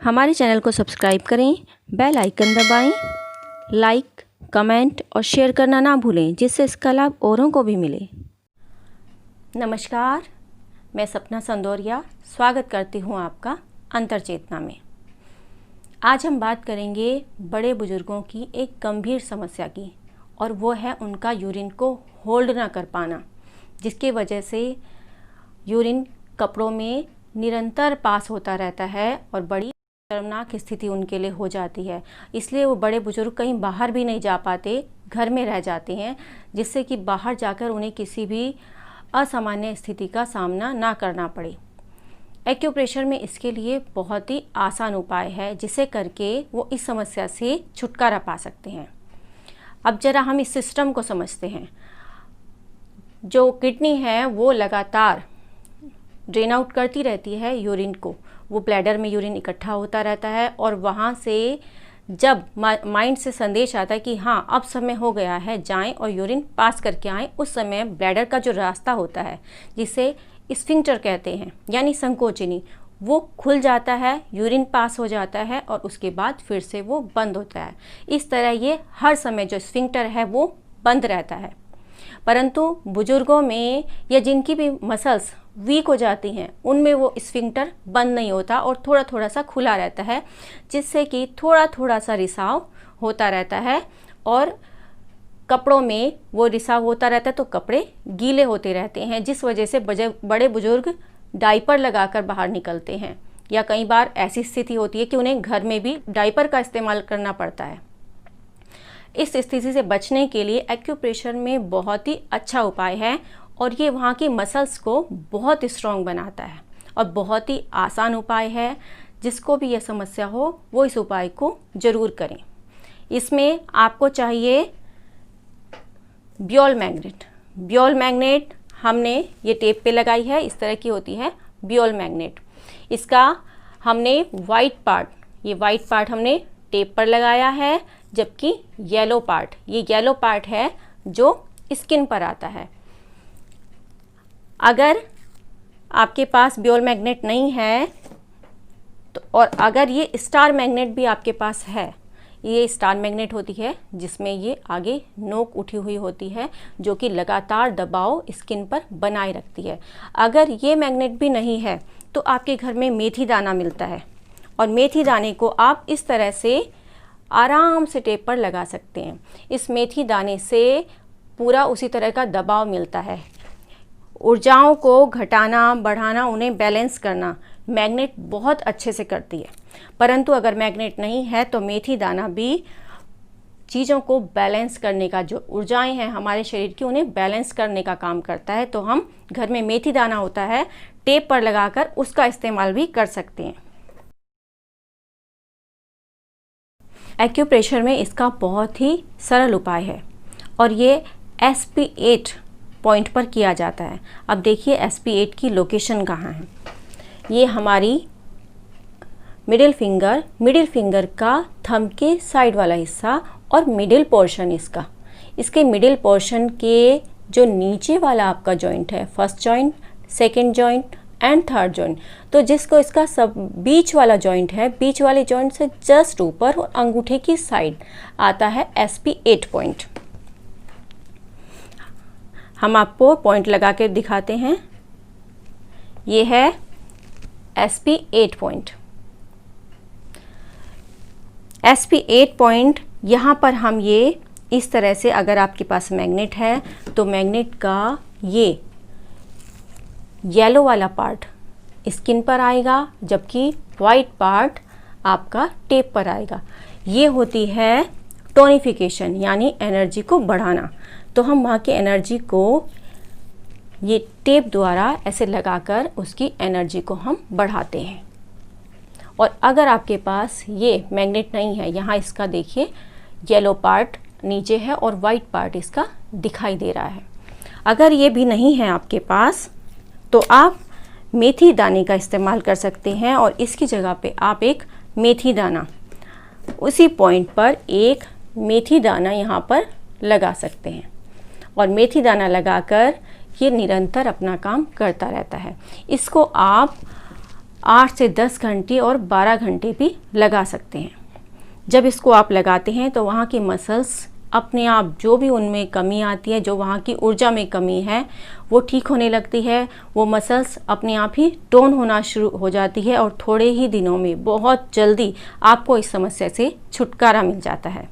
हमारे चैनल को सब्सक्राइब करें, बेल आइकन दबाएं, लाइक, कमेंट और शेयर करना ना भूलें, जिससे इसका लाभ औरों को भी मिले। नमस्कार, मैं सपना संदौरिया स्वागत करती हूँ आपका अंतर चेतना में। आज हम बात करेंगे बड़े बुजुर्गों की एक गंभीर समस्या की, और वो है उनका यूरिन को होल्ड ना कर पाना, जिसकी वजह से यूरिन कपड़ों में निरंतर पास होता रहता है और बड़ी शर्मनाक स्थिति उनके लिए हो जाती है। इसलिए वो बड़े बुजुर्ग कहीं बाहर भी नहीं जा पाते, घर में रह जाते हैं, जिससे कि बाहर जाकर उन्हें किसी भी असामान्य स्थिति का सामना ना करना पड़े। एक्यूप्रेशर में इसके लिए बहुत ही आसान उपाय है, जिसे करके वो इस समस्या से छुटकारा पा सकते हैं। अब जरा हम इस सिस्टम को समझते हैं। जो किडनी है वो लगातार ड्रेन आउट करती रहती है यूरिन को। वो ब्लैडर में यूरिन इकट्ठा होता रहता है और वहाँ से जब माइंड से संदेश आता है कि हाँ अब समय हो गया है, जाएं और यूरिन पास करके आएं, उस समय ब्लैडर का जो रास्ता होता है, जिसे स्फिंक्टर कहते हैं यानी संकोचनी, वो खुल जाता है, यूरिन पास हो जाता है और उसके बाद फिर से वो बंद होता है। इस तरह ये हर समय जो स्फिंक्टर है वो बंद रहता है। परंतु बुजुर्गों में या जिनकी भी मसल्स वीक हो जाती हैं, उनमें वो स्फिंक्टर बंद नहीं होता और थोड़ा थोड़ा सा खुला रहता है, जिससे कि थोड़ा थोड़ा सा रिसाव होता रहता है और कपड़ों में वो रिसाव होता रहता है, तो कपड़े गीले होते रहते हैं, जिस वजह से बड़े बुजुर्ग डायपर लगाकर बाहर निकलते हैं, या कई बार ऐसी स्थिति होती है कि उन्हें घर में भी डायपर का इस्तेमाल करना पड़ता है। इस स्थिति से बचने के लिए एक्यूप्रेशर में बहुत ही अच्छा उपाय है और ये वहाँ की मसल्स को बहुत स्ट्रॉन्ग बनाता है और बहुत ही आसान उपाय है। जिसको भी यह समस्या हो वो इस उपाय को ज़रूर करें। इसमें आपको चाहिए बियोल मैग्नेट। बियोल मैग्नेट हमने ये टेप पे लगाई है, इस तरह की होती है बियोल मैग्नेट। इसका हमने वाइट पार्ट हमने टेप पर लगाया है, जबकि ये येलो पार्ट है जो स्किन पर आता है। अगर आपके पास बियोल मैग्नेट नहीं है तो, और अगर ये स्टार मैग्नेट भी आपके पास है, ये स्टार मैग्नेट होती है जिसमें ये आगे नोक उठी हुई होती है, जो कि लगातार दबाव स्किन पर बनाए रखती है। अगर ये मैग्नेट भी नहीं है तो आपके घर में मेथी दाना मिलता है, और मेथी दाने को आप इस तरह से आराम से टेप पर लगा सकते हैं। इस मेथी दाने से पूरा उसी तरह का दबाव मिलता है। ऊर्जाओं को घटाना बढ़ाना, उन्हें बैलेंस करना मैग्नेट बहुत अच्छे से करती है। परंतु अगर मैग्नेट नहीं है तो मेथी दाना भी चीज़ों को बैलेंस करने का, जो ऊर्जाएं हैं हमारे शरीर की, उन्हें बैलेंस करने का काम करता है। तो हम घर में मेथी दाना होता है, टेप पर लगाकर उसका इस्तेमाल भी कर सकते हैं। एक्यूप्रेशर में इसका बहुत ही सरल उपाय है और ये SP8 पॉइंट पर किया जाता है। अब देखिए SP8 की लोकेशन कहाँ है। ये हमारी मिडिल फिंगर का थंब के साइड वाला हिस्सा और मिडिल पोर्शन इसके मिडिल पोर्शन के जो नीचे वाला आपका जॉइंट है, first joint, second joint and third joint, तो जिसको इसका सब बीच वाला जॉइंट है, बीच वाले जॉइंट से जस्ट ऊपर और अंगूठे की साइड आता है SP8 पॉइंट। हम आपको पॉइंट लगा के दिखाते हैं। ये है SP8 पॉइंट। SP8 पॉइंट यहाँ पर हम ये इस तरह से, अगर आपके पास मैग्नेट है तो मैग्नेट का ये येलो वाला पार्ट स्किन पर आएगा, जबकि वाइट पार्ट आपका टेप पर आएगा। ये होती है टोनिफिकेशन, यानी एनर्जी को बढ़ाना। तो हम वहाँ की एनर्जी को ये टेप द्वारा ऐसे लगाकर उसकी एनर्जी को हम बढ़ाते हैं। और अगर आपके पास ये मैग्नेट नहीं है, यहाँ इसका देखिए येलो पार्ट नीचे है और वाइट पार्ट इसका दिखाई दे रहा है। अगर ये भी नहीं है आपके पास तो आप मेथी दाने का इस्तेमाल कर सकते हैं, और इसकी जगह पे आप एक मेथी दाना, उसी पॉइंट पर एक मेथी दाना यहाँ पर लगा सकते हैं, और मेथी दाना लगाकर ये निरंतर अपना काम करता रहता है। इसको आप 8 से 10 घंटे और 12 घंटे भी लगा सकते हैं। जब इसको आप लगाते हैं तो वहाँ की मसल्स अपने आप, जो भी उनमें कमी आती है, जो वहाँ की ऊर्जा में कमी है, वो ठीक होने लगती है। वो मसल्स अपने आप ही टोन होना शुरू हो जाती है और थोड़े ही दिनों में, बहुत जल्दी आपको इस समस्या से छुटकारा मिल जाता है।